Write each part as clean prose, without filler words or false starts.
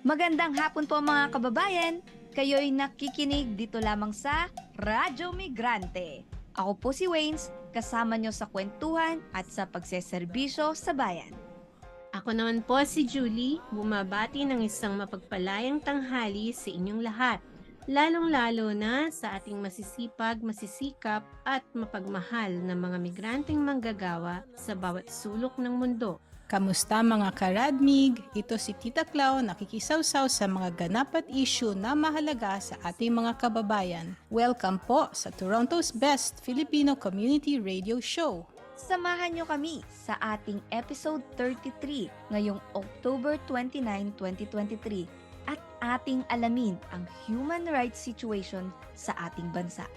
Magandang hapon po mga kababayan. Kayo'y nakikinig dito lamang sa Radyo Migrante. Ako po si Waynes, kasama nyo sa kwentuhan at sa pagseserbisyo sa bayan. Ako naman po si Julie, bumabati ng isang mapagpalayang tanghali sa inyong lahat, lalong-lalo na sa ating masisipag, masisikap at mapagmahal na mga migranteng manggagawa sa bawat sulok ng mundo. Kamusta mga karadmig? Ito si Tita Clau nakikisawsaw sa mga ganap at issue na mahalaga sa ating mga kababayan. Welcome po sa Toronto's Best Filipino Community Radio Show. Samahan nyo kami sa ating episode 33 ngayong October 29, 2023 at ating alamin ang human rights situation sa ating bansa.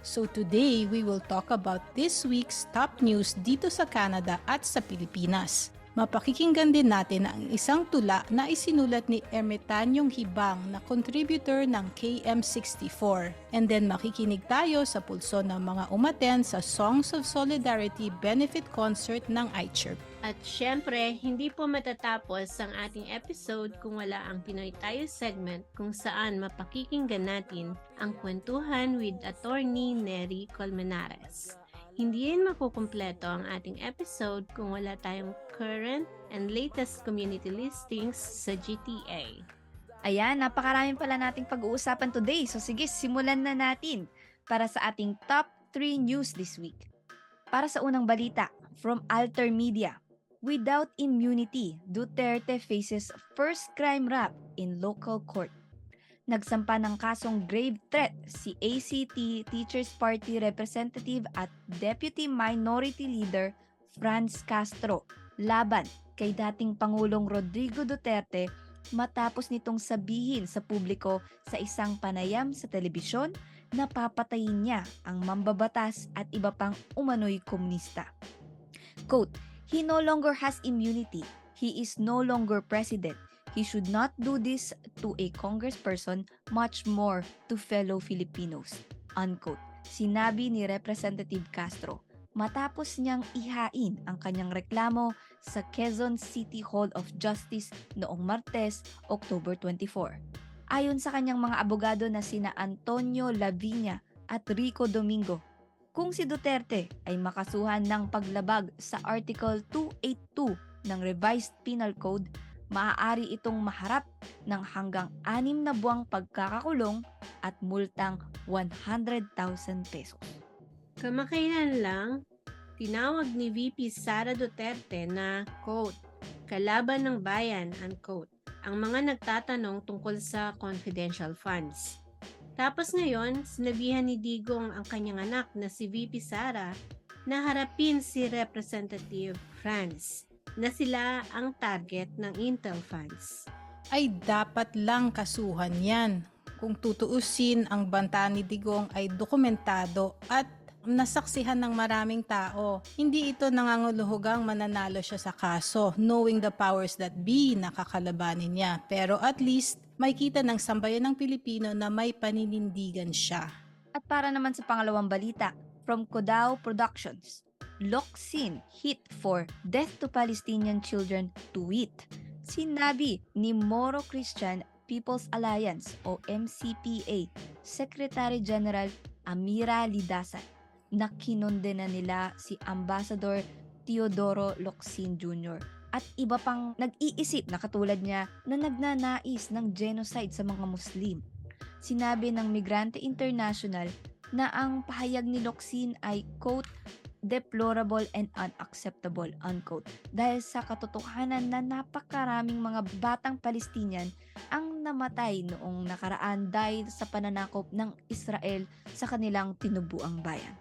So today, we will talk about this week's top news dito sa Canada at sa Pilipinas. Mapakikinggan din natin ang isang tula na isinulat ni Ermetaryong Hibang na contributor ng KM64. And then makikinig tayo sa pulso ng mga umattend sa Songs of Solidarity Benefit Concert ng iChirp. At syempre, hindi po matatapos ang ating episode kung wala ang Pinoy Tayo segment kung saan mapakikinggan natin ang kwentuhan with Atty. Neri Colmenares. Hindi rin makukumpleto ang ating episode kung wala tayong current and latest community listings sa GTA. Ayan, napakaraming pala nating pag-uusapan today. So sige, simulan na natin para sa ating top 3 news this week. Para sa unang balita, from Alter Media, without immunity, Duterte faces first crime rap in local court. Nagsampa ng kasong grave threat si ACT Teachers Party Representative at Deputy Minority Leader Franz Castro laban kay dating Pangulong Rodrigo Duterte matapos nitong sabihin sa publiko sa isang panayam sa telebisyon na papatayin niya ang mambabatas at iba pang umano'y komunista. Quote, "He no longer has immunity. He is no longer president. He should not do this to a congressperson, much more to fellow Filipinos." Unquote. Sinabi ni Representative Castro matapos niyang ihain ang kanyang reklamo sa Quezon City Hall of Justice noong Martes, October 24. Ayon sa kanyang mga abogado na sina Antonio Laviña at Rico Domingo, kung si Duterte ay makasuhan ng paglabag sa Article 282 ng Revised Penal Code, maaari itong maharap ng hanggang 6 na buwang pagkakakulong at multang 100,000 pesos. Kamakailan lang, tinawag ni VP Sara Duterte na, quote, "kalaban ng bayan," unquote, ang mga nagtatanong tungkol sa confidential funds. Tapos ngayon, sinabihan ni Digong ang kanyang anak na si VP Sara na harapin si Representative Franz na sila ang target ng Intel funds. Ay dapat lang kasuhan yan. Kung tutuusin, ang banta ni Digong ay dokumentado at nasaksihan ng maraming tao. Hindi ito nanganguluhugang mananalo siya sa kaso, knowing the powers that be na kakalabanin niya. Pero at least, may kita ng sambayan ng Pilipino na may paninindigan siya. At para naman sa pangalawang balita, from Codao Productions, Locsin hit for Death to Palestinian Children tweet. Sinabi ni Moro Christian People's Alliance o MCPA Secretary General Amira Lidasan na kinondena nila si Ambassador Teodoro Locsin Jr. at iba pang nag-iisip na katulad niya na nagnanais ng genocide sa mga Muslim. Sinabi ng Migrante International na ang pahayag ni Locsin ay, quote, "deplorable and unacceptable," unquote, dahil sa katotohanan na napakaraming mga batang Palestinian ang namatay noong nakaraan dahil sa pananakop ng Israel sa kanilang tinubuang bayan.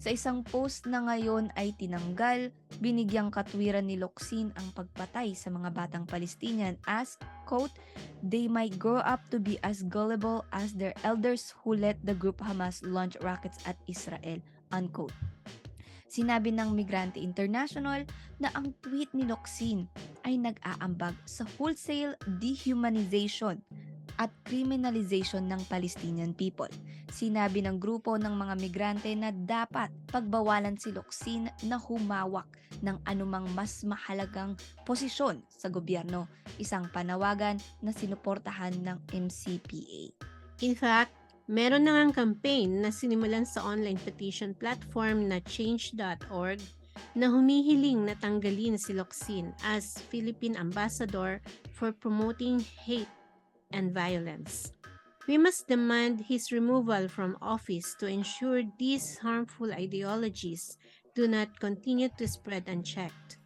Sa isang post na ngayon ay tinanggal, binigyang katwiran ni Locsin ang pagpatay sa mga batang Palestinian as, quote, "they might grow up to be as gullible as their elders who let the group Hamas launch rockets at Israel," unquote. Sinabi ng Migrante International na ang tweet ni Locsin ay nag-aambag sa wholesale dehumanization at criminalization ng Palestinian people. Sinabi ng grupo ng mga migrante na dapat pagbawalan si Locsin na humawak ng anumang mas mahalagang posisyon sa gobyerno, isang panawagan na sinuportahan ng MCPA. In fact, meron na ngang campaign na sinimulan sa online petition platform na change.org na humihiling na tanggalin si Locsin as Philippine Ambassador for promoting hate and violence. We must demand his removal from office to ensure these harmful ideologies do not continue to spread unchecked.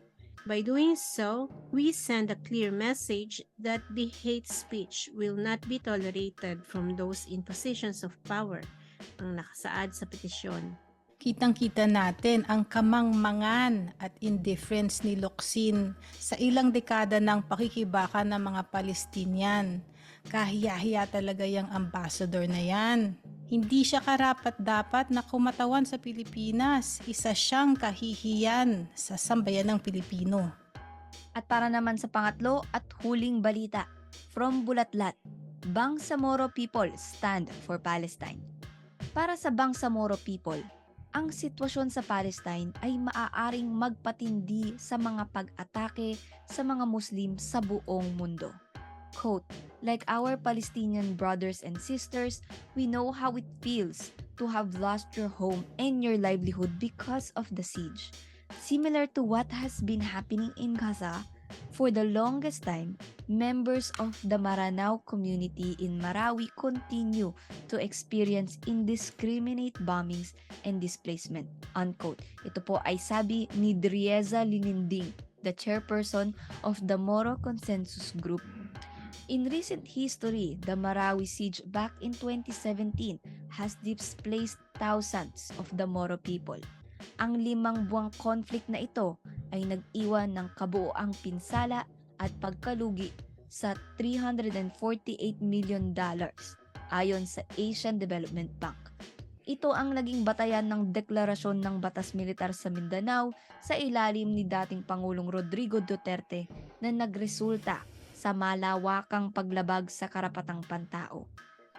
By doing so, we send a clear message that the hate speech will not be tolerated from those in positions of power, ang nakasaad sa petisyon. Kitang-kita natin ang kamangmangan at indifference ni Locsin sa ilang dekada ng pakikibaka ng mga Palestinian. Kahiya-hiya talaga yung ambassador na yan. Hindi siya karapat-dapat na kumatawan sa Pilipinas. Isa siyang kahihiyan sa sambayan ng Pilipino. At para naman sa pangatlo at huling balita, from Bulatlat, Bangsamoro people stand for Palestine. Para sa Bangsamoro people, ang sitwasyon sa Palestine ay maaaring magpatindi sa mga pag-atake sa mga Muslim sa buong mundo. Quote, like our Palestinian brothers and sisters, we know how it feels to have lost your home and your livelihood because of the siege. Similar to what has been happening in Gaza, for the longest time, members of the Maranao community in Marawi continue to experience indiscriminate bombings and displacement. Unquote. Ito po ay sabi ni Drieza Lininding, the chairperson of the Moro Consensus Group. In recent history, the Marawi siege back in 2017 has displaced thousands of the Moro people. Ang 5 buwang conflict na ito ay nag-iwan ng kabuoang pinsala at pagkalugi sa $348 million ayon sa Asian Development Bank. Ito ang naging batayan ng deklarasyon ng batas militar sa Mindanao sa ilalim ni dating Pangulong Rodrigo Duterte na nagresulta sa malawakang paglabag sa karapatang pantao.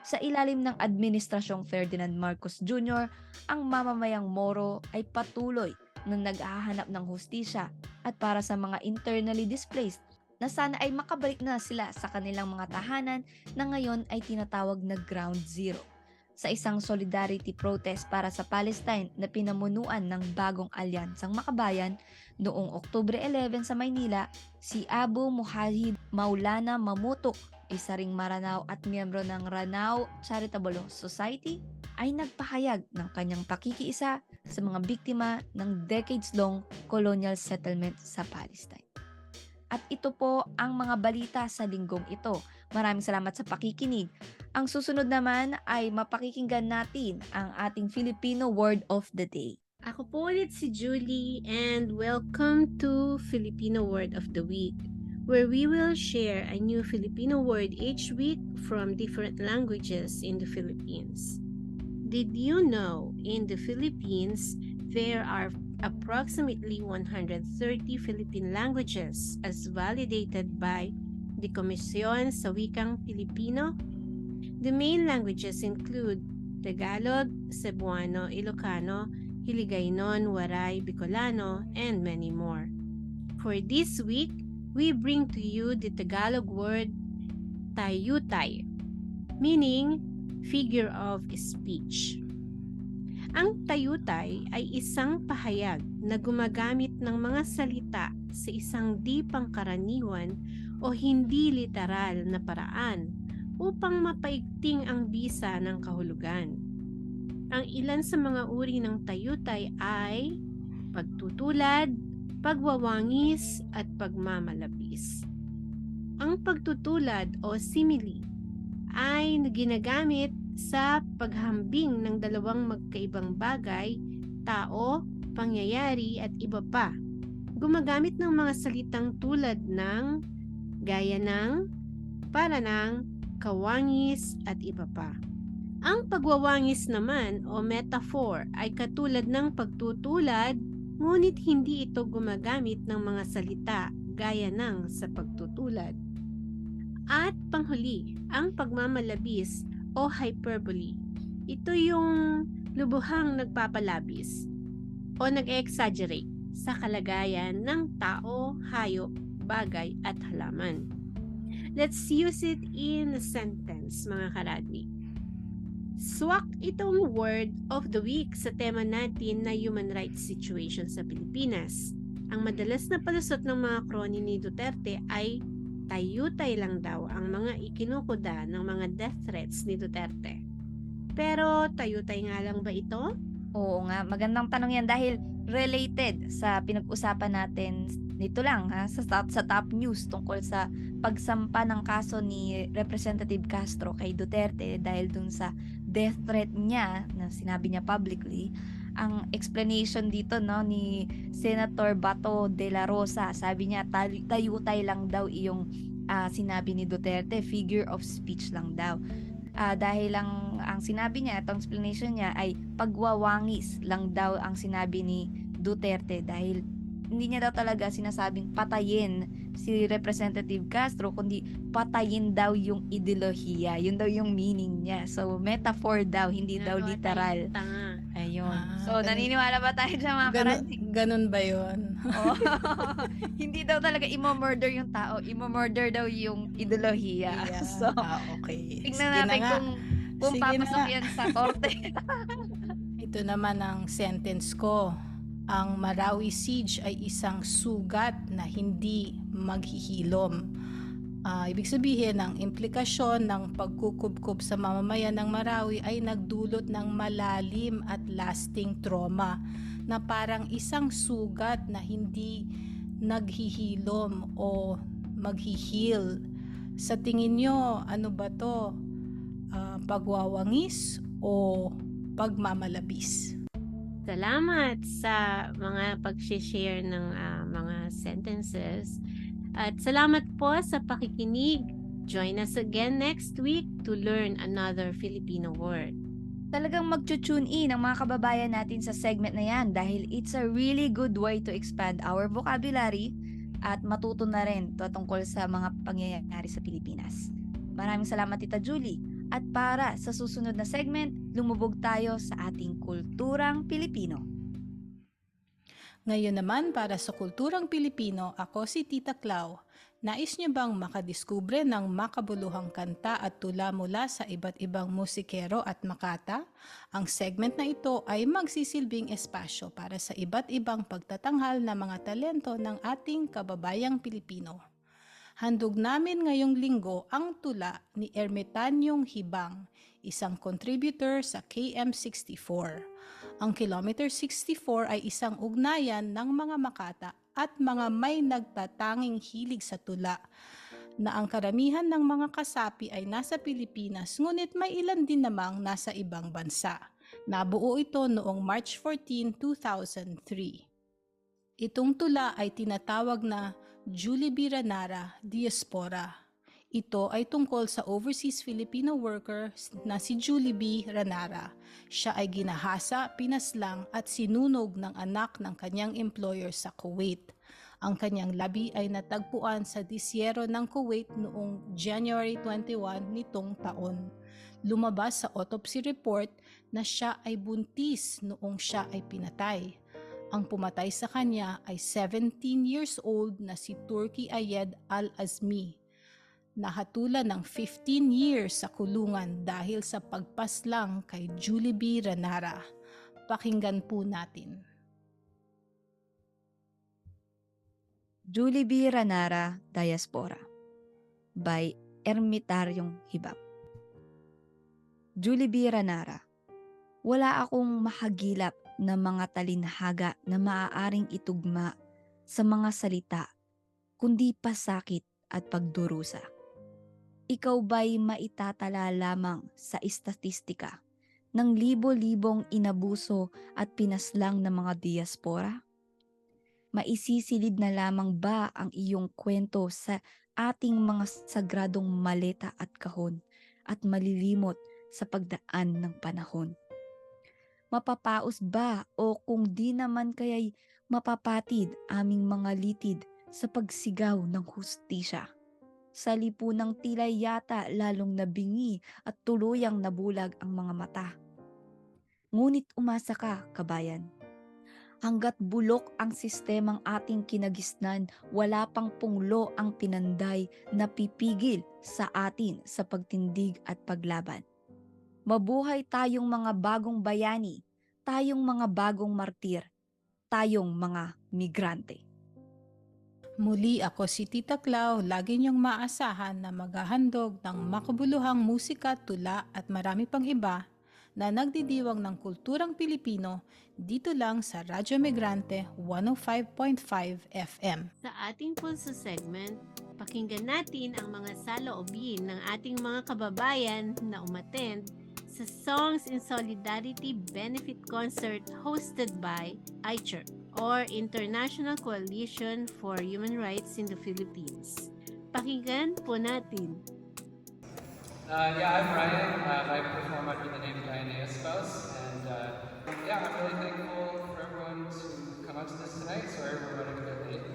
Sa ilalim ng Administrasyong Ferdinand Marcos Jr., ang mamamayang Moro ay patuloy na naghahanap ng hustisya at para sa mga internally displaced na sana ay makabalik na sila sa kanilang mga tahanan na ngayon ay tinatawag na Ground Zero. Sa isang solidarity protest para sa Palestine na pinamunuan ng bagong alyansang makabayan noong Oktubre 11 sa Maynila, si Abu Muhajid Maulana Mamutuk, isa ring Maranao at miyembro ng Ranao Charitable Society, ay nagpahayag ng kanyang pakikiisa sa mga biktima ng decades-long colonial settlement sa Palestine. At ito po ang mga balita sa linggong ito. Maraming salamat sa pakikinig. Ang susunod naman ay mapakikinggan natin ang ating Filipino Word of the Day. Ako po ulit si Julie and welcome to Filipino Word of the Week, where we will share a new Filipino word each week from different languages in the Philippines. Did you know in the Philippines there are approximately 130 Philippine languages as validated by the Komisyon sa Wikang Pilipino? The main languages include Tagalog, Cebuano, Ilocano, Hiligaynon, Waray, Bicolano, and many more. For this week, we bring to you the Tagalog word Tayutay, meaning figure of speech. Ang tayutay ay isang pahayag na gumagamit ng mga salita sa isang di pangkaraniwan o hindi literal na paraan upang mapaigting ang bisa ng kahulugan. Ang ilan sa mga uri ng tayutay ay pagtutulad, pagwawangis, at pagmamalabis. Ang pagtutulad o simile ay ginagamit sa paghambing ng dalawang magkaibang bagay, tao, pangyayari at iba pa. Gumagamit ng mga salitang tulad ng, gaya ng, para ng, kawangis at iba pa. Ang pagwawangis naman o metaphor ay katulad ng pagtutulad, ngunit hindi ito gumagamit ng mga salita gaya ng sa pagtutulad. At panghuli, ang pagmamalabis o hyperbole. Ito yung lubhang nagpapalabis o nag-exaggerate sa kalagayan ng tao, hayop, bagay at halaman. Let's use it in a sentence, mga karadmi. Swak itong word of the week sa tema natin na human rights situation sa Pilipinas. Ang madalas na palusot ng mga kroni ni Duterte ay tayutay lang daw ang mga ikinukuda ng mga death threats ni Duterte. Pero tayutay nga lang ba ito? Oo nga, magandang tanong yan dahil related sa pinag-usapan natin nito lang sa top news tungkol sa pagsampa ng kaso ni Representative Castro kay Duterte dahil dun sa death threat niya na sinabi niya publicly. Ang explanation dito ni Senator Bato de la Rosa, sabi niya tayutay lang daw iyong sinabi ni Duterte, figure of speech lang daw. Dahil ang sinabi niya, itong explanation niya ay pagwawangis lang daw ang sinabi ni Duterte dahil hindi niya daw talaga sinasabing patayin si Representative Castro, kundi patayin daw yung ideolohiya. Yun daw yung meaning niya. So, metaphor daw, hindi daw Ginagawa literal. tayong tanga. Ayun. So, ganun. naniniwala ba tayo dyan mga karating? Ganun ba yun? Oh. Hindi daw talaga imo-murder yung tao, imo-murder daw yung ideolohiya. Yeah. So, Okay. tingnan Sige natin na nga. kung Sige na papasok nga. yan sa korte. Ito naman ang sentence ko. Ang Marawi Siege ay isang sugat na hindi maghihilom. Ibig sabihin, ang implikasyon ng pagkukubkob sa mamamayan ng Marawi ay nagdulot ng malalim at lasting trauma na parang isang sugat na hindi naghihilom o maghihil. Sa tingin nyo, ano ba to? Pagwawangis o pagmamalabis? Salamat sa mga pag-share ng mga sentences. At salamat po sa pakikinig. Join us again next week to learn another Filipino word. Talagang mag-tune in ang mga kababayan natin sa segment na yan dahil it's a really good way to expand our vocabulary at matuto na rin tungkol sa mga pangyayari sa Pilipinas. Maraming salamat, Tita Julie. At para sa susunod na segment, lumubog tayo sa ating kulturang Pilipino. Ngayon naman para sa kulturang Pilipino, ako si Tita Clau. Nais niyo bang makadiskubre ng makabuluhang kanta at tula mula sa iba't ibang musikero at makata? Ang segment na ito ay magsisilbing espasyo para sa iba't ibang pagtatanghal na mga talento ng ating kababayang Pilipino. Handog namin ngayong linggo ang tula ni Ermetaryong Hibang, isang contributor sa KM64. Ang Kilometer 64 ay isang ugnayan ng mga makata at mga may nagtatanging hilig sa tula na ang karamihan ng mga kasapi ay nasa Pilipinas ngunit may ilan din namang nasa ibang bansa. Nabuo ito noong March 14, 2003. Itong tula ay tinatawag na Jollibee Ranara Diaspora. Ito ay tungkol sa overseas Filipino worker na si Jollibee Ranara. Siya ay ginahasa, pinaslang at sinunog ng anak ng kanyang employer sa Kuwait. Ang kanyang labi ay natagpuan sa disyero ng Kuwait noong January 21 nitong taon. Lumabas sa autopsy report na siya ay buntis noong siya ay pinatay. Ang pumatay sa kanya ay 17 years old na si Turki Ayed Al-Azmi. Nahatulan ng 15 years sa kulungan dahil sa pagpaslang kay Jollibee Ranara. Pakinggan po natin. Jollibee Ranara Diaspora by Ermetaryong Hibang. Jollibee Ranara, wala akong mahagilap na mga talinhaga na maaaring itugma sa mga salita, kundi pasakit at pagdurusa. Ikaw ba'y maitatala lamang sa istatistika ng libo-libong inabuso at pinaslang ng mga diaspora? Maisisilid na lamang ba ang iyong kwento sa ating mga sagradong maleta at kahon at malilimot sa pagdaan ng panahon? Mapapaos ba o kung di naman kaya'y mapapatid aming mga litid sa pagsigaw ng hustisya? Sa lipunang tilay yata lalong nabingi at tuluyang nabulag ang mga mata. Ngunit umasa ka, kabayan. Hanggat bulok ang sistemang ating kinagisnan, wala pang punglo ang pinanday na pipigil sa atin sa pagtindig at paglaban. Mabuhay tayong mga bagong bayani, tayong mga bagong martir, tayong mga migrante. Muli ako si Tita Clau, lagi niyong maasahan na maghahandog ng makabuluhang musika, tula at marami pang iba na nagdidiwang ng kulturang Pilipino dito lang sa Radyo Migrante 105.5 FM. Sa ating PULSO segment, pakinggan natin ang mga saloobin ng ating mga kababayan na umattend sa Songs in Solidarity Benefit Concert hosted by ICHR or International Coalition for Human Rights in the Philippines. Pakinggan po natin. I'm Ryan. I perform under the name Diana's spouse, and I'm really thankful for everyone to come out to this tonight. Sorry we're running a bit late.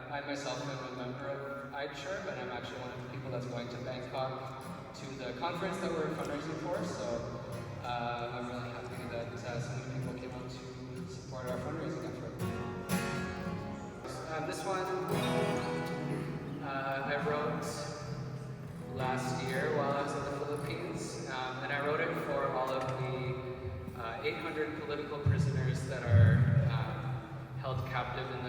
I myself am a member of ICHR, but I'm actually one of the people that's going to Bangkok to the conference that we're fundraising for. So I'm really happy that so many people came out to support our fundraising effort. This one I wrote last year while I was in the Philippines, and I wrote it for all of the 800 political prisoners that are held captive in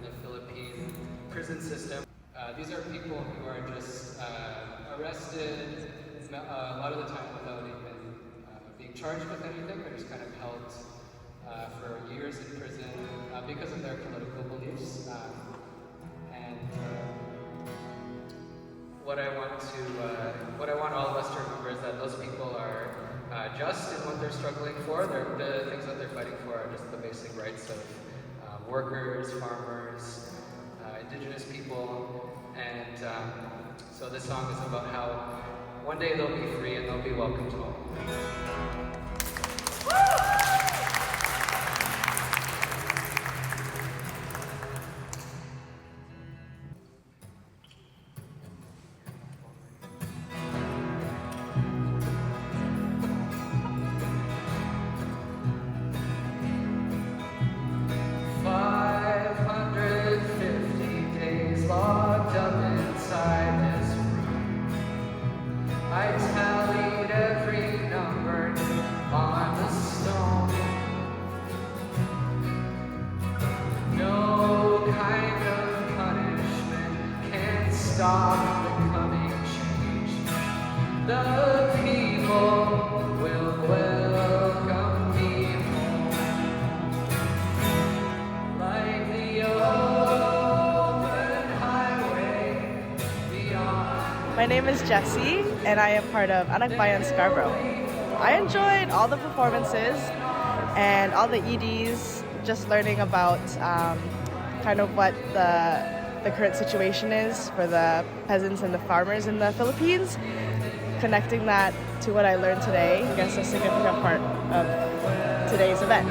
the Philippine prison system. These are people who are just arrested a lot of the time without even being charged with anything. They're just kind of held for years in prison because of their political beliefs. What I want all of us to remember is that those people are just in what they're struggling for. The things that they're fighting for are just the basic rights of workers, farmers, indigenous people, and so this song is about how one day they'll be free and they'll be welcomed home. I tallied every number on the stone. No kind of punishment can stop the coming change. The people will welcome me home like the open highway beyond. My name is Jessie, and I am part of Anak Bayan Scarborough. I enjoyed all the performances and all the EDs, just learning about kind of what the current situation is for the peasants and the farmers in the Philippines. Connecting that to what I learned today, I guess a significant part of today's event.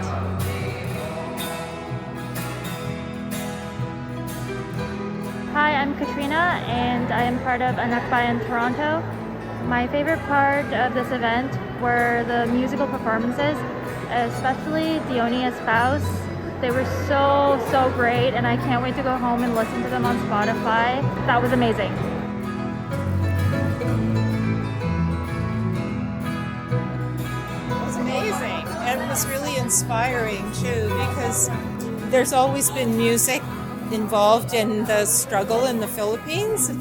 Hi, I'm Katrina, and I am part of Anak Bayan Toronto. My favorite part of this event were the musical performances, especially Dionea's Spouse. They were so great, and I can't wait to go home and listen to them on Spotify. That was amazing. It was amazing. And it was really inspiring too, because there's always been music involved in the struggle in the Philippines.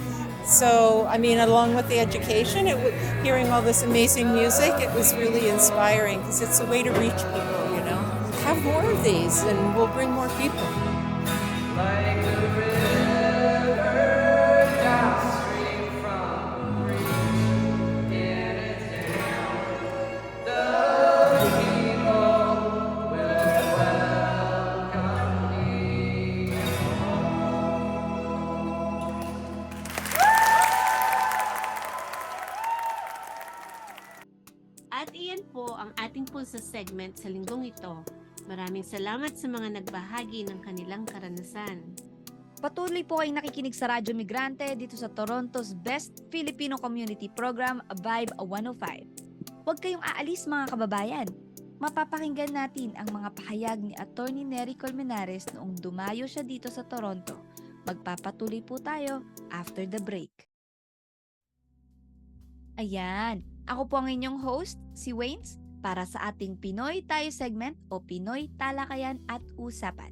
So, I mean, along with the education, hearing all this amazing music, it was really inspiring because it's a way to reach people, you know. Have more of these and we'll bring more people. Like the river downstream from reach in its dam, the people will welcome me home. At iyan po ang ating PULSO segment sa linggong ito. Maraming salamat sa mga nagbahagi ng kanilang karanasan. Patuloy po kayong nakikinig sa Radyo Migrante dito sa Toronto's Best Filipino Community Program, Vibe 105. Huwag kayong aalis mga kababayan. Mapapakinggan natin ang mga pahayag ni Atty. Neri Colmenares noong dumayo siya dito sa Toronto. Magpapatuloy po tayo after the break. Ayan, ako po ang inyong host, si Waynes, para sa ating Pinoy Tayo segment o Pinoy Talakayan at Usapan.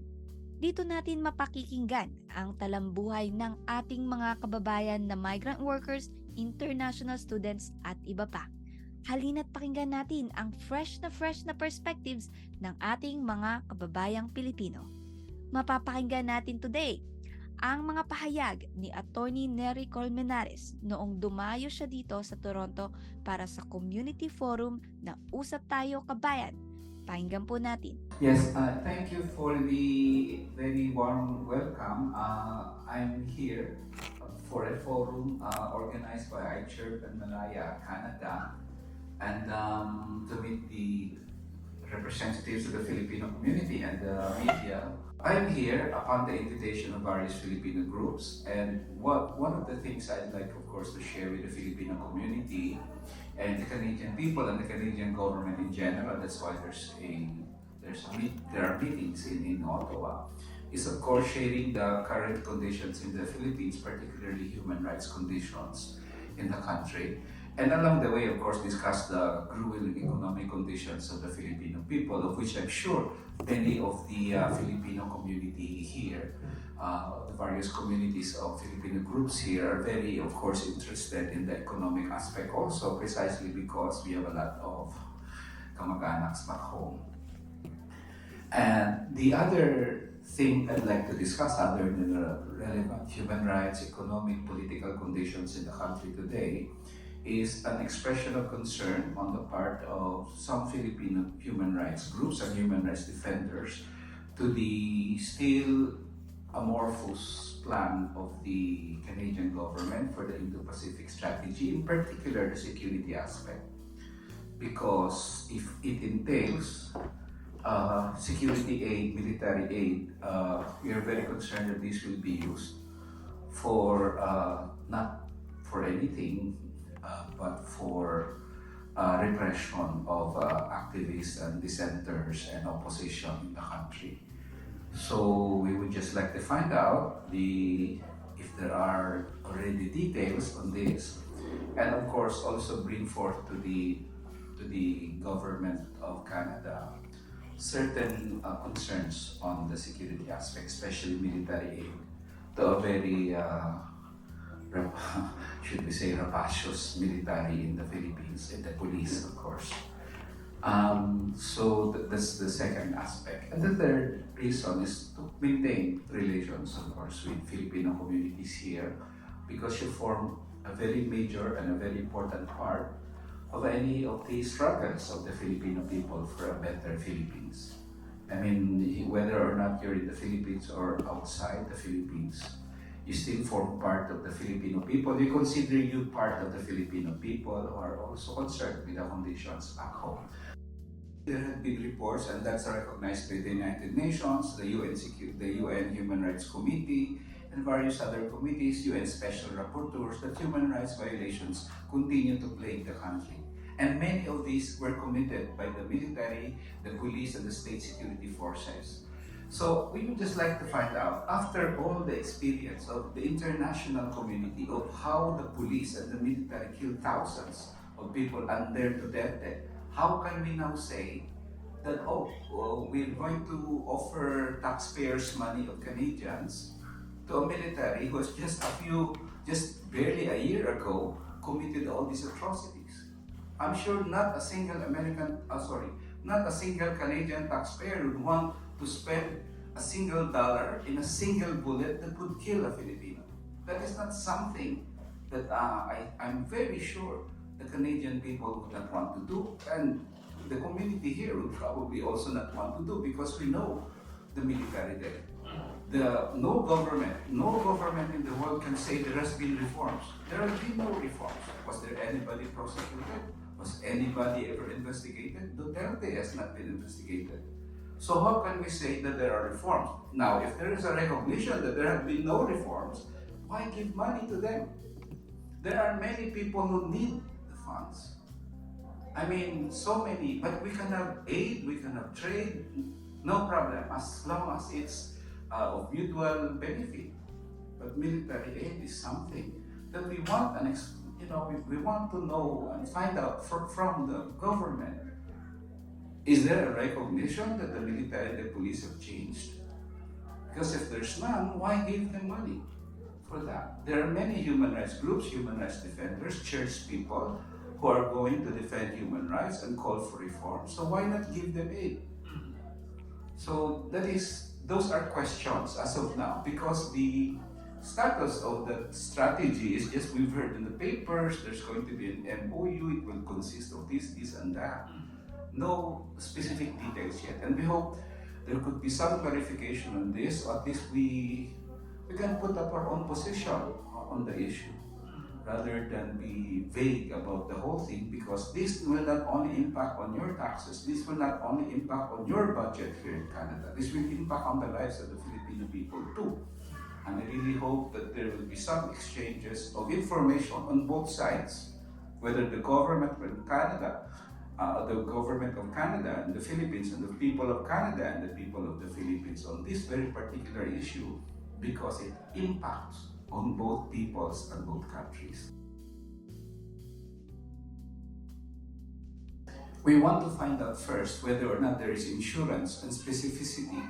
Dito natin mapakikinggan ang talambuhay ng ating mga kababayan na migrant workers, international students at iba pa. Halina't pakinggan natin ang fresh na perspectives ng ating mga kababayang Pilipino. Mapapakinggan natin today ang mga pahayag ni Atty. Neri Colmenares noong dumayo siya dito sa Toronto para sa community forum na Usap Tayo Kabayan. Pakinggan po natin. Yes, thank you for the very warm welcome. I'm here for a forum organized by iChurch and Malaya, Canada, and to meet the representatives of the Filipino community and the media. I'm here upon the invitation of various Filipino groups, and one of the things I'd like, of course, to share with the Filipino community and the Canadian people and the Canadian government in general, that's why there are meetings in Ottawa, is of course sharing the current conditions in the Philippines, particularly human rights conditions in the country. And along the way, of course, discuss the grueling economic conditions of the Filipino people, of which I'm sure many of the Filipino community here, the various communities of Filipino groups here are very, of course, interested in the economic aspect also, precisely because we have a lot of kamag-anaks back home. And the other thing I'd like to discuss, other than the relevant human rights, economic, political conditions in the country today, is an expression of concern on the part of some Filipino human rights groups and human rights defenders to the still amorphous plan of the Canadian government for the Indo-Pacific strategy, in particular the security aspect. Because if it entails security aid, military aid, we are very concerned that this will be used for not for anything, but for repression of activists and dissenters and opposition in the country. So we would just like to find out if there are already details on this, and of course also bring forth to the government of Canada certain concerns on the security aspect, especially military aid, to a very should we say rapacious military in the Philippines, and the police, of course. So that's the second aspect. And the third reason is to maintain relations, of course, with Filipino communities here, because you form a very major and a very important part of any of the struggles of the Filipino people for a better Philippines. I mean, whether or not you're in the Philippines or outside the Philippines, you still form part of the Filipino people. We consider you part of the Filipino people who are also concerned with the conditions back home. There have been reports, and that's recognized by the United Nations, the UN Human Rights Committee, and various other committees, UN Special Rapporteurs, that human rights violations continue to plague the country. And many of these were committed by the military, the police, and the state security forces. So we would just like to find out, after all the experience of the international community of how the police and the military killed thousands of people under Duterte, how can we now say that, we're going to offer taxpayers' money of Canadians to a military who has just barely a year ago, committed all these atrocities? I'm sure not a single Canadian taxpayer would want to spend a single dollar in a single bullet that would kill a Filipino. That is not something that I'm very sure the Canadian people would not want to do, and the community here would probably also not want to do, because we know the military there. No government in the world can say there has been reforms. There have been no reforms. Was there anybody prosecuted? Was anybody ever investigated? Duterte has not been investigated. So how can we say that there are reforms? Now, if there is a recognition that there have been no reforms, why give money to them? There are many people who need the funds. I mean, so many, but we can have aid, we can have trade, no problem, as long as it's of mutual benefit. But military aid is something that we want, we want to know and find out from the government. Is there a recognition that the military and the police have changed? Because if there's none, why give them money for that? There are many human rights groups, human rights defenders, church people who are going to defend human rights and call for reform. So why not give them aid? So those are questions as of now, because the status of the strategy is just we've heard in the papers, there's going to be an MOU, it will consist of this, and that. No specific details yet, and we hope there could be some clarification on this, or at least we can put up our own position on the issue, rather than be vague about the whole thing, because this will not only impact on your taxes, this will not only impact on your budget here in Canada, this will impact on the lives of the Filipino people too. And I really hope that there will be some exchanges of information on both sides, whether the government of Canada and the Philippines, and the people of Canada and the people of the Philippines on this very particular issue, because it impacts on both peoples and both countries. We want to find out first whether or not there is insurance and specificity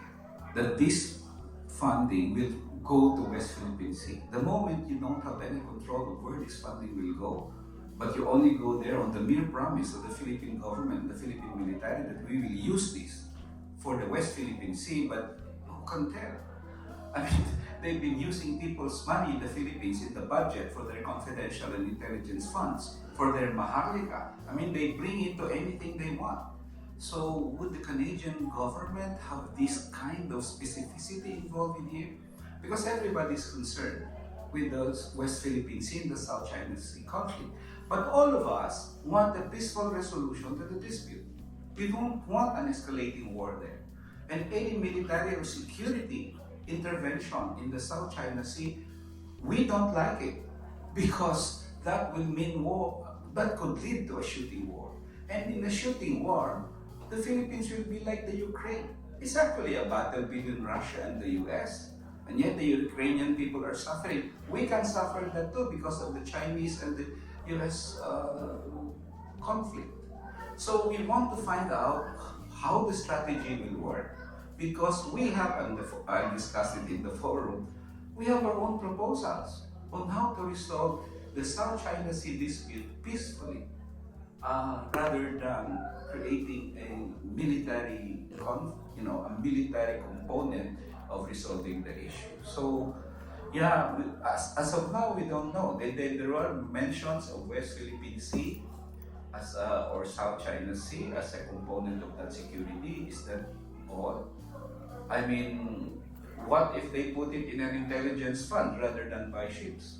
that this funding will go to West Philippine Sea. The moment you don't have any control of where this funding will go, but you only go there on the mere promise of the Philippine government, the Philippine military, that we will use this for the West Philippine Sea, but who can tell? I mean, they've been using people's money in the Philippines in the budget for their confidential and intelligence funds, for their maharlika. I mean, they bring it to anything they want. So would the Canadian government have this kind of specificity involved in here? Because everybody's concerned with the West Philippine Sea and the South China Sea conflict. But all of us want a peaceful resolution to the dispute. We don't want an escalating war there. And any military or security intervention in the South China Sea, we don't like it, because that will mean war, that could lead to a shooting war. And in a shooting war, the Philippines will be like the Ukraine. It's actually a battle between Russia and the US, and yet the Ukrainian people are suffering. We can suffer that too because of the Chinese and the US conflict. So we want to find out how the strategy will work, because we have, and I discussed it in the forum, we have our own proposals on how to resolve the South China Sea dispute peacefully, rather than creating a military component of resolving the issue. So, yeah, as of now, we don't know. There are mentions of West Philippine Sea or South China Sea as a component of that security. Is that all? I mean, what if they put it in an intelligence fund rather than buy ships?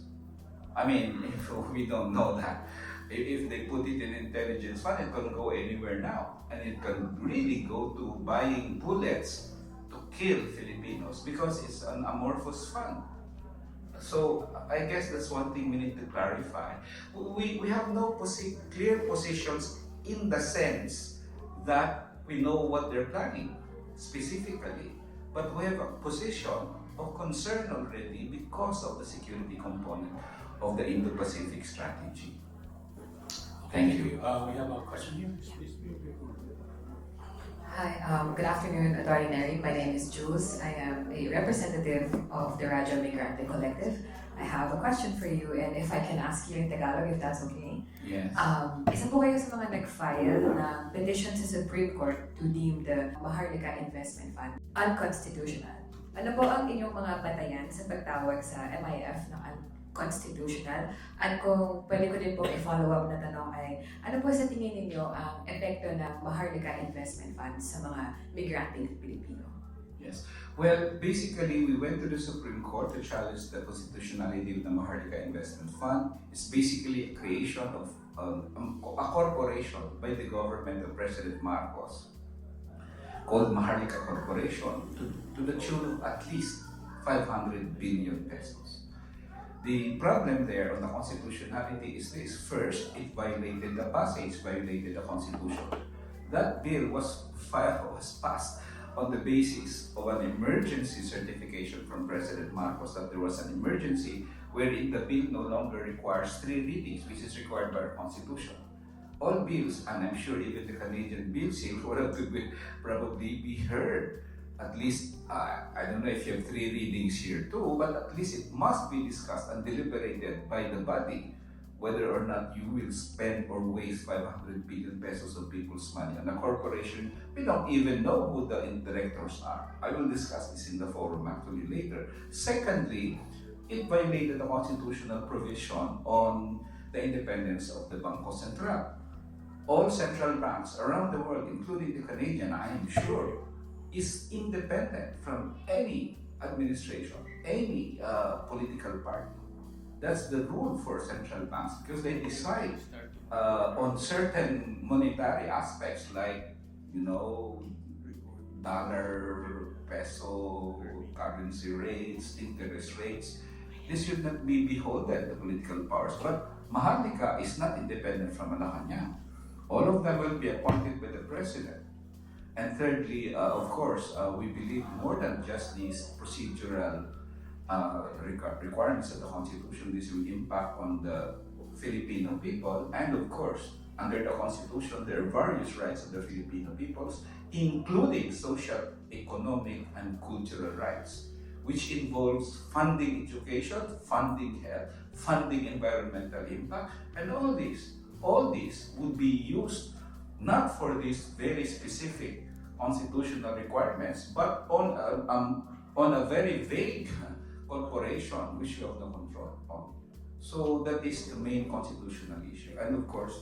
I mean, if we don't know that. If they put it in intelligence fund, it can go anywhere now. And it can really go to buying bullets to kill Filipinos, because it's an amorphous fund. So I guess that's one thing we need to clarify. We have no clear positions in the sense that we know what they're planning specifically, but we have a position of concern already because of the security component of the Indo-Pacific strategy. Thank you. We have a question here. Please. Hi, good afternoon, Atty. Neri. My name is Jules. I am a representative of the Radyo Migrante Collective. I have a question for you, and if I can ask you in Tagalog, if that's okay. Yes. Isa po kayo sa mga nag-file na petition sa Supreme Court to deem the Maharlika Investment Fund unconstitutional. Ano po ang inyong mga batayan sa pagtawag sa MIF na unconstitutional? At kung pwede ko din po i-follow up na tanong ay, ano po sa tingin ninyo ang epekto ng Maharlika Investment Fund sa mga migranteng Pilipino? Yes. Well, basically, we went to the Supreme Court to challenge the constitutionality of the Maharlika Investment Fund. It's basically a creation of a corporation by the government of President Marcos. called Maharlika Corporation to the tune of at least 500 billion pesos. The problem there on the constitutionality is this. First, it violated the passage, violated the Constitution. That bill was passed on the basis of an emergency certification from President Marcos that there was an emergency wherein the bill no longer requires 3 readings, which is required by our Constitution. All bills, and I'm sure even the Canadian bills here, would have to probably be heard. At least, I don't know if you have 3 readings here too, but at least it must be discussed and deliberated by the body whether or not you will spend or waste 500 billion pesos of people's money on a corporation. We don't even know who the directors are. I will discuss this in the forum actually later. Secondly, it violated the constitutional provision on the independence of the Bangko Sentral. All central banks around the world, including the Canadian, I am sure, is independent from any administration, any political party. That's the rule for central banks because they decide on certain monetary aspects like, dollar, peso, currency rates, interest rates. This should not be beholden to political powers. But Maharlika is not independent from Malacanang. All of them will be appointed by the president. And thirdly, of course, we believe more than just these procedural requirements of the Constitution. This will impact on the Filipino people, and of course, under the Constitution, there are various rights of the Filipino peoples, including social, economic, and cultural rights, which involves funding education, funding health, funding environmental impact, and all these would be used not for these very specific constitutional requirements, but on a very vague corporation which you have no control on. So that is the main constitutional issue, and of course,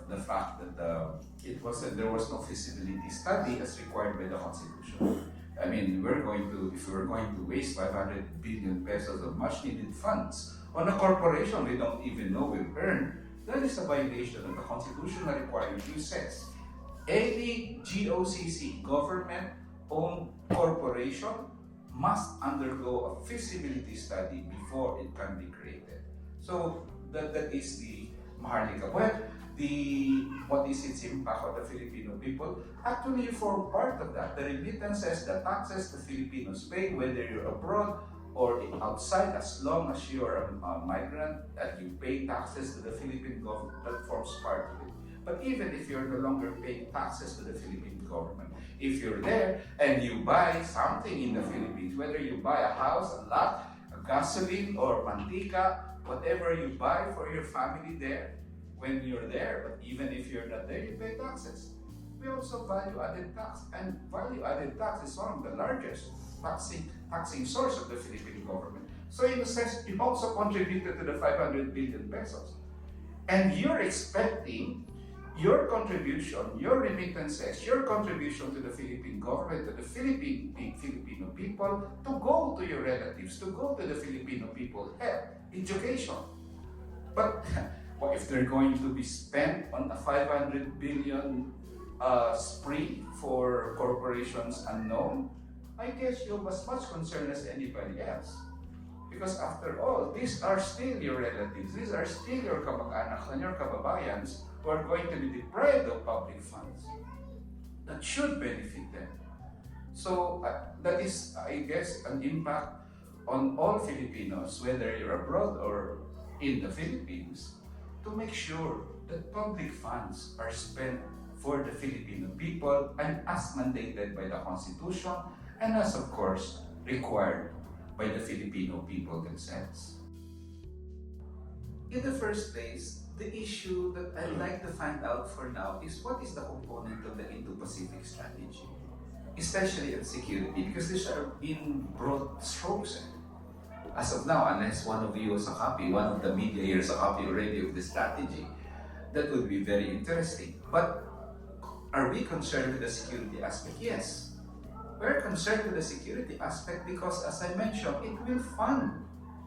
the fact that there was no feasibility study as required by the Constitution. I mean, if we're going to waste 500 billion pesos of much needed funds on a corporation we don't even know will earn, that is a violation of the constitutional requirement which says any GOCC, government-owned corporation, must undergo a feasibility study before it can be created. So that is the Maharlika. Well, what is its impact on the Filipino people? Actually, you form part of that. The remittances, the taxes the Filipinos pay, whether you're abroad or outside, as long as you're a migrant, that you pay taxes to the Philippine government, that forms part of it. But even if you're no longer paying taxes to the Philippine government, if you're there and you buy something in the Philippines, whether you buy a house, a lot, a gasoline, or mantika, whatever you buy for your family there, when you're there, but even if you're not there, you pay taxes. We also value-added tax, and value-added tax is one of the largest taxing source of the Philippine government. So in a sense, you also contributed to the 500 billion pesos. And you're expecting your contribution, your remittances, your contribution to the Philippine government, to the Filipino people, to go to your relatives, to go to the Filipino people, health, education. But what if they're going to be spent on a 500 billion spree for corporations unknown? I guess you're as much concerned as anybody else. Because after all, these are still your relatives, these are still your kamag-anak and your kababayans who are going to be deprived of public funds that should benefit them. So that is, I guess, an impact on all Filipinos, whether you're abroad or in the Philippines, to make sure that public funds are spent for the Filipino people and as mandated by the Constitution and as, of course, required by the Filipino people themselves. In the first place, the issue that I'd like to find out for now is what is the component of the Indo-Pacific strategy, especially in security, because these are in broad strokes. As of now, unless one of you has a copy, one of the media here has a copy already of the strategy, that would be very interesting. But are we concerned with the security aspect? Yes. We're concerned with the security aspect because, as I mentioned, it will fund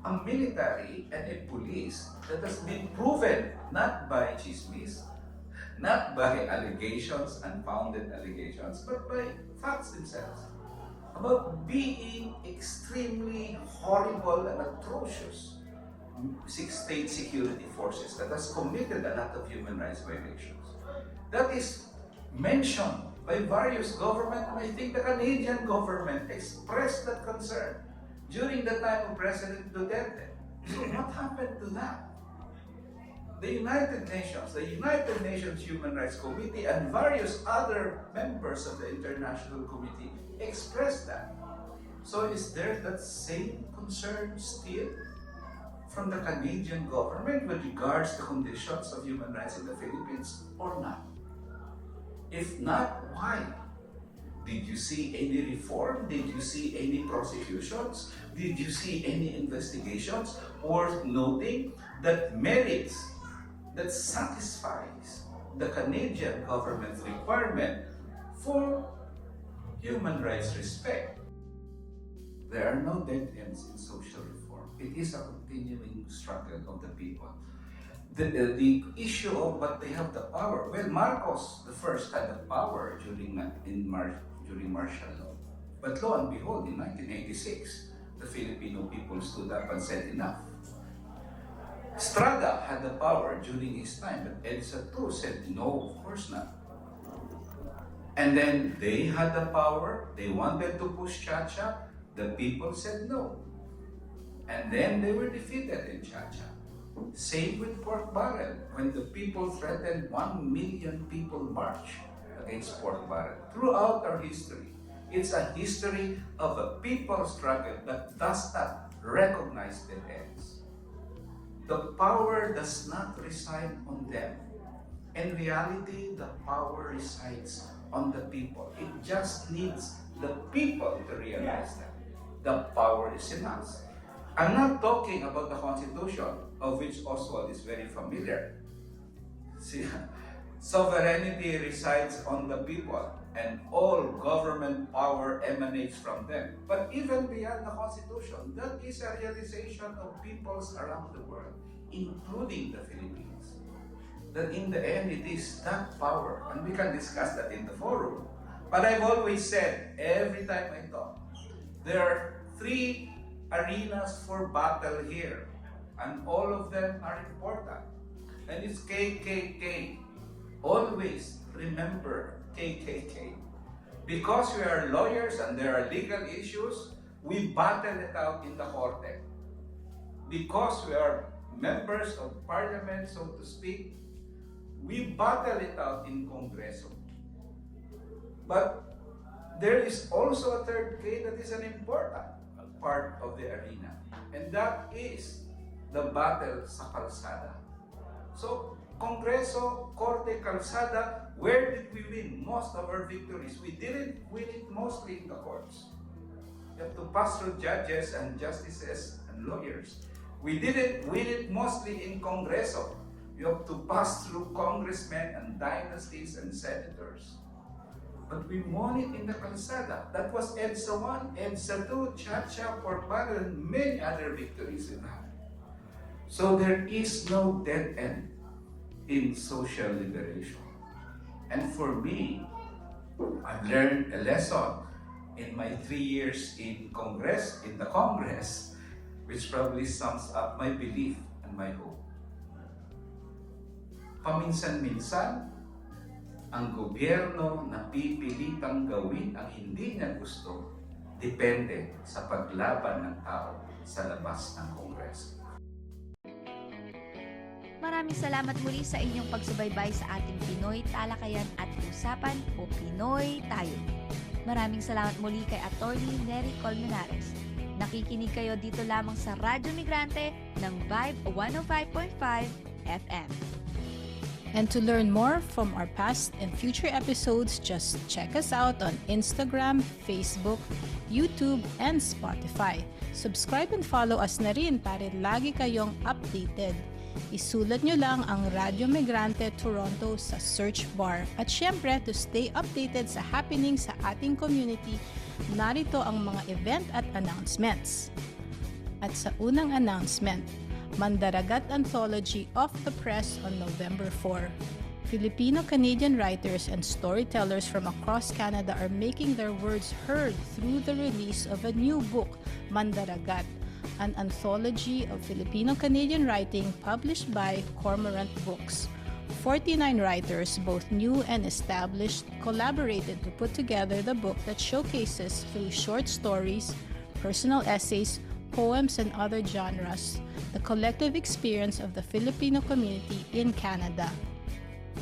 a military and a police that has been proven, not by chismis, not by allegations, unfounded allegations, but by facts themselves, about being extremely horrible and atrocious state security forces that has committed a lot of human rights violations. That is mentioned by various governments, and I think the Canadian government expressed that concern during the time of President Duterte. So what happened to that? The United Nations Human Rights Committee, and various other members of the International Committee expressed that. So is there that same concern still from the Canadian government with regards to conditions of human rights in the Philippines or not? If not, why? Did you see any reform? Did you see any prosecutions? Did you see any investigations? Or noting that merits, that satisfies the Canadian government's requirement for human rights respect? There are no dead ends in social reform. It is a continuing struggle of the people. The issue of what they have the power. Well, Marcos the first had the power during martial law. But lo and behold, in 1986, the Filipino people stood up and said enough. Estrada had the power during his time, but EDSA too said no, of course not. And then they had the power, they wanted to push Chacha, the people said no. And then they were defeated in Chacha. Same with pork barrel, when the people threatened 1 million people march against pork barrel. Throughout our history, it's a history of a people struggle that does not recognize dead ends. The power does not reside on them. In reality, the power resides on the people. It just needs the people to realize that the power is in us. I'm not talking about the Constitution, of which Oswald is very familiar. See, sovereignty resides on the people, and all government power emanates from them. But even beyond the Constitution, that is a realization of peoples around the world, including the Philippines. That in the end, it is that power, and we can discuss that in the forum. But I've always said, every time I talk, there are 3 arenas for battle here, and all of them are important. And it's KKK. Always remember KKK. Because we are lawyers and there are legal issues, we battle it out in the Korte. Because we are members of parliament, so to speak, we battle it out in Congreso. But there is also a third K that is an important part of the arena, and that is the battle sa kalsada. So, Congreso, Korte, Kalsada, where did we win most of our victories? We didn't win it mostly in the courts. You have to pass through judges and justices and lawyers. We didn't win it mostly in Congreso. You have to pass through congressmen and dynasties and senators. But we won it in the Kalsada. That was EDSA 1, EDSA 2, Chacha, pork barrel, and many other victories in that. So there is no dead end in social liberation. And for me, I've learned a lesson in my 3 years in the Congress, which probably sums up my belief and my hope. Paminsan-minsan, ang gobyerno na pipilitang gawin ang hindi niya gusto, depende sa paglaban ng tao sa labas ng Kongreso. Maraming salamat muli sa inyong pagsubaybay sa ating Pinoy Talakayan at Usapan o Pinoy Tayo. Maraming salamat muli kay Atty. Neri Colmenares. Nakikinig kayo dito lamang sa Radyo Migrante ng Vibe 105.5 FM. And to learn more from our past and future episodes, just check us out on Instagram, Facebook, YouTube, and Spotify. Subscribe and follow us na rin para lagi kayong updated. Isulat nyo lang ang Radyo Migrante Toronto sa search bar. At syempre, to stay updated sa happenings sa ating community, narito ang mga event at announcements. At sa unang announcement, Mandaragat Anthology of the Press on November 4. Filipino-Canadian writers and storytellers from across Canada are making their words heard through the release of a new book, Mandaragat, an anthology of Filipino-Canadian writing published by Cormorant Books. 49 writers, both new and established, collaborated to put together the book that showcases through short stories, personal essays, poems, and other genres the collective experience of the Filipino community in Canada.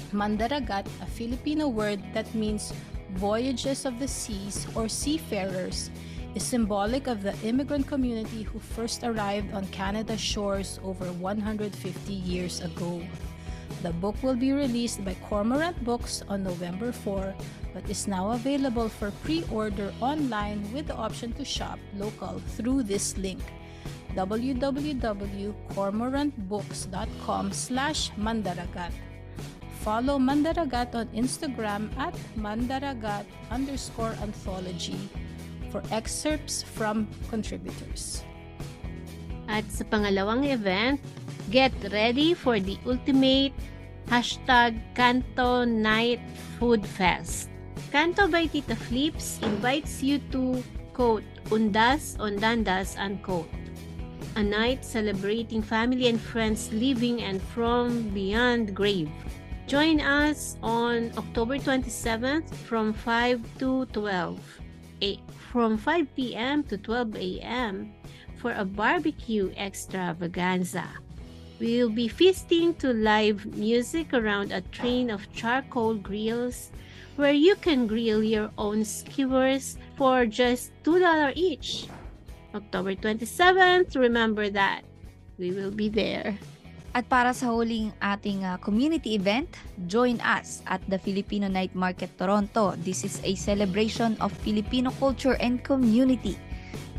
Mandaragat, a Filipino word that means voyages of the seas or seafarers, is symbolic of the immigrant community who first arrived on Canada's shores over 150 years ago. The book will be released by Cormorant Books on November 4, but is now available for pre-order online with the option to shop local through this link, www.cormorantbooks.com/mandaragat. Follow Mandaragat on Instagram at mandaragat_anthology for excerpts from contributors. At sa pangalawang event, get ready for the ultimate #Canto Night Food Fest. Canto by Tita Flips invites you to, quote, undas, ondandas, unquote. A night celebrating family and friends living and from beyond grave. Join us on October 27th from 5 p.m. to 12 a.m. for a barbecue extravaganza. We'll be feasting to live music around a train of charcoal grills where you can grill your own skewers for just $2 each. October 27th, remember that. We will be there. At para sa huling ating community event, join us at the Filipino Night Market Toronto. This is a celebration of Filipino culture and community.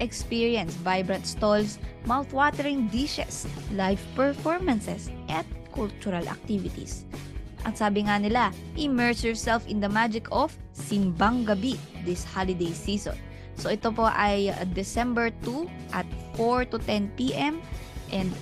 Experience vibrant stalls, mouth-watering dishes, live performances, at cultural activities. At sabi nga nila, immerse yourself in the magic of Simbang Gabi this holiday season. So ito po ay December 2 at 4 to 10 p.m. and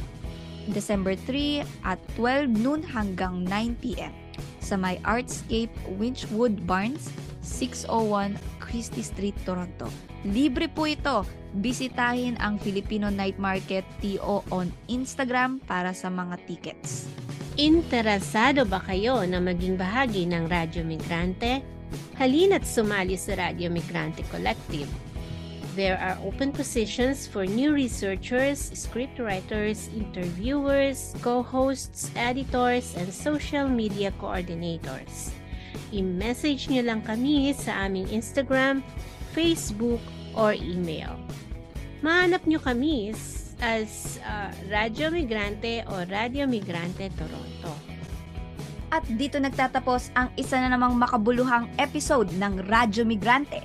December 3 at 12 noon hanggang 9 p.m. sa may Artscape Winchwood Barnes, 601 Christie Street, Toronto. Libre po ito. Bisitahin ang Filipino Night Market TO on Instagram para sa mga tickets. Interesado ba kayo na maging bahagi ng Radyo Migrante? Halina't sumali sa Radyo Migrante Collective. There are open positions for new researchers, scriptwriters, interviewers, co-hosts, editors, and social media coordinators. I-message nyo lang kami sa aming Instagram, Facebook, or email. Mahanap nyo kami as Radyo Migrante o Radyo Migrante Toronto. At dito nagtatapos ang isa na namang makabuluhang episode ng Radyo Migrante.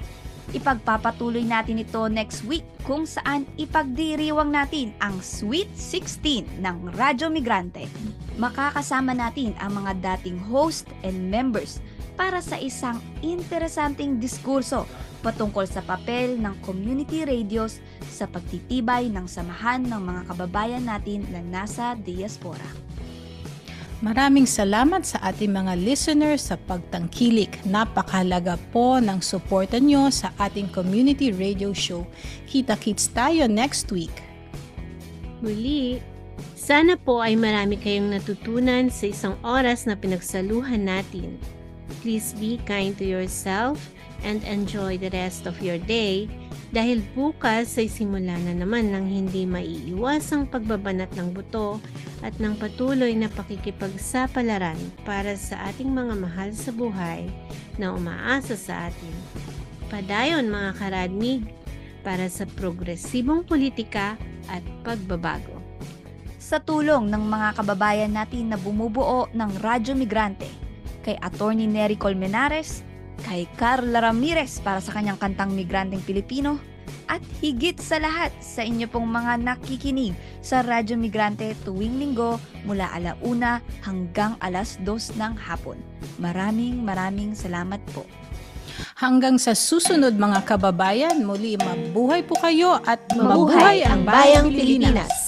Ipagpapatuloy natin ito next week kung saan ipagdiriwang natin ang Sweet 16 ng Radyo Migrante. Makakasama natin ang mga dating host and members para sa isang interesanting diskurso patungkol sa papel ng community radios sa pagtitibay ng samahan ng mga kababayan natin na nasa diaspora. Maraming salamat sa ating mga listeners sa pagtangkilik. Napakahalaga po ng suporta nyo sa ating community radio show. Kita-kits tayo next week. Muli, sana po ay marami kayong natutunan sa isang oras na pinagsaluhan natin. Please be kind to yourself and enjoy the rest of your day dahil bukas ay simula na naman ng hindi maiiwasang pagbabanat ng buto at ng patuloy na pakikipagsapalaran para sa ating mga mahal sa buhay na umaasa sa atin. Padayon mga karadnig para sa progresibong politika at pagbabago. Sa tulong ng mga kababayan natin na bumubuo ng Radyo Migrante, kay Atty. Neri Colmenares, kay Carla Ramirez para sa kanyang kantang Migranteng Pilipino, at higit sa lahat sa inyo pong mga nakikinig sa Radyo Migrante tuwing linggo mula 1:00 hanggang 2:00 ng hapon. Maraming salamat po. Hanggang sa susunod mga kababayan, muli mabuhay po kayo at Mabuhay ang bayang Pilipinas!